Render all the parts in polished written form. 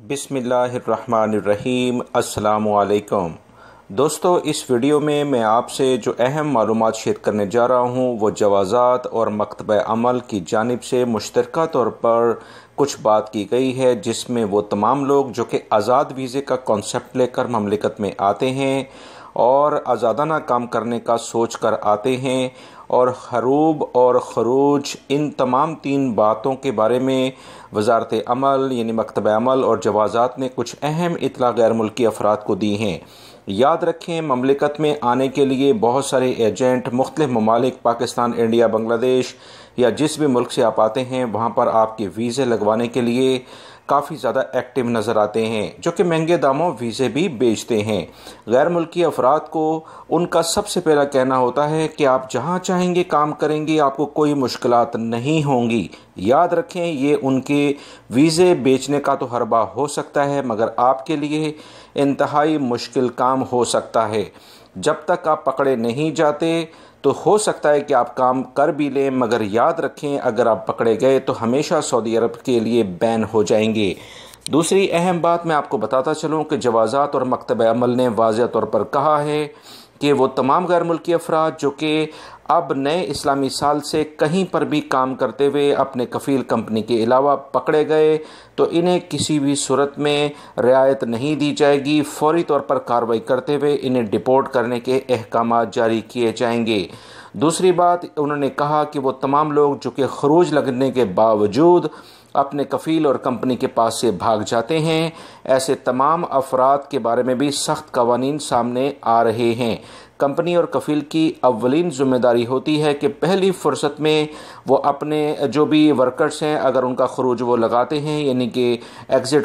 بسم اللہ الرحمن الرحیم۔ السلام علیکم دوستو، اس ویڈیو میں آپ سے جو اہم معلومات شیئر کرنے جا رہا ہوں وہ جوازات اور مکتبہ عمل کی جانب سے مشترکہ طور پر کچھ بات کی گئی ہے، جس میں وہ تمام لوگ جو کہ آزاد ویزے کا کانسیپٹ لے کر مملکت میں آتے ہیں اور آزادانہ کام کرنے کا سوچ کر آتے ہیں، اور حروب اور خروج ان تمام تین باتوں کے بارے میں وزارت عمل یعنی مکتبہ عمل اور جوازات نے کچھ اہم اطلاع غیر ملکی افراد کو دی ہیں۔ یاد رکھیں، مملکت میں آنے کے لیے بہت سارے ایجنٹ مختلف ممالک، پاکستان، انڈیا، بنگلہ دیش یا جس بھی ملک سے آپ آتے ہیں وہاں پر آپ کے ویزے لگوانے کے لیے کافی زیادہ ایکٹیو نظر آتے ہیں، جو کہ مہنگے داموں ویزے بھی بیچتے ہیں۔ غیر ملکی افراد کو ان کا سب سے پہلا کہنا ہوتا ہے کہ آپ جہاں چاہیں گے کام کریں گے، آپ کو کوئی مشکلات نہیں ہوں گی۔ یاد رکھیں، یہ ان کے ویزے بیچنے کا تو حربہ ہو سکتا ہے، مگر آپ کے لیے انتہائی مشکل کام ہو سکتا ہے۔ جب تک آپ پکڑے نہیں جاتے تو ہو سکتا ہے کہ آپ کام کر بھی لیں، مگر یاد رکھیں اگر آپ پکڑے گئے تو ہمیشہ سعودی عرب کے لیے بین ہو جائیں گے۔ دوسری اہم بات میں آپ کو بتاتا چلوں کہ جوازات اور مکتبہ عمل نے واضح طور پر کہا ہے کہ وہ تمام غیر ملکی افراد جو کہ اب نئے اسلامی سال سے کہیں پر بھی کام کرتے ہوئے اپنے کفیل کمپنی کے علاوہ پکڑے گئے تو انہیں کسی بھی صورت میں رعایت نہیں دی جائے گی۔ فوری طور پر کارروائی کرتے ہوئے انہیں ڈپورٹ کرنے کے احکامات جاری کیے جائیں گے۔ دوسری بات، انہوں نے کہا کہ وہ تمام لوگ جو کہ خروج لگنے کے باوجود اپنے کفیل اور کمپنی کے پاس سے بھاگ جاتے ہیں، ایسے تمام افراد کے بارے میں بھی سخت قوانین سامنے آ رہے ہیں۔ کمپنی اور کفیل کی اولین ذمہ داری ہوتی ہے کہ پہلی فرصت میں وہ اپنے جو بھی ورکرز ہیں اگر ان کا خروج وہ لگاتے ہیں، یعنی کہ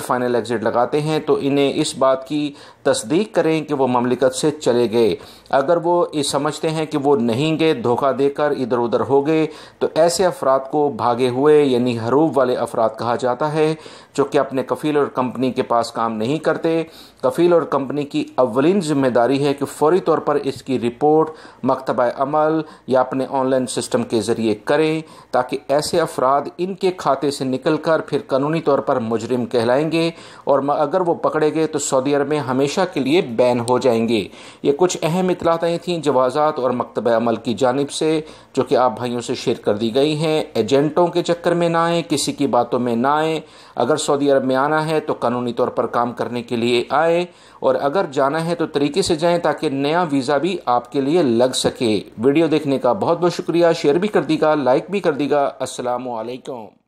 فائنل ایگزٹ لگاتے ہیں، تو انہیں اس بات کی تصدیق کریں کہ وہ مملکت سے چلے گئے۔ اگر وہ یہ سمجھتے ہیں کہ وہ نہیں گئے، دھوکہ دے کر ادھر ادھر ہو گئے، تو ایسے افراد کو بھاگے ہوئے یعنی حروب والے افراد کہا جاتا ہے، جو کہ اپنے کفیل اور کمپنی کے پاس کام نہیں کرتے۔ کفیل اور کمپنی کی اولین ذمہ داری ہے کہ فوری طور پر اس کی رپورٹ مکتبہ عمل یا اپنے آن لائن سسٹم کے ذریعے کریں، تاکہ ایسے افراد ان کے کھاتے سے نکل کر پھر قانونی طور پر مجرم کہلائیں گے، اور اگر وہ پکڑے گئے تو سعودی عرب میں ہمیشہ کے لیے بین ہو جائیں گے۔ یہ کچھ اہم اطلاعاتیں تھیں جوازات اور مکتبہ عمل کی جانب سے، جو کہ آپ بھائیوں سے شیئر کر دی گئی ہیں۔ ایجنٹوں کے چکر میں نہ آئیں، کسی کی باتوں میں نہ آئیں۔ اگر سعودی عرب میں آنا ہے تو قانونی طور پر کام کرنے کے لیے آئیں، اور اگر جانا ہے تو طریقے سے جائیں تاکہ نیا ویزا بھی آپ کے لیے لگ سکے۔ ویڈیو دیکھنے کا بہت بہت شکریہ، شیئر بھی کر دیگا، لائک بھی کر دیگا۔ السلام علیکم۔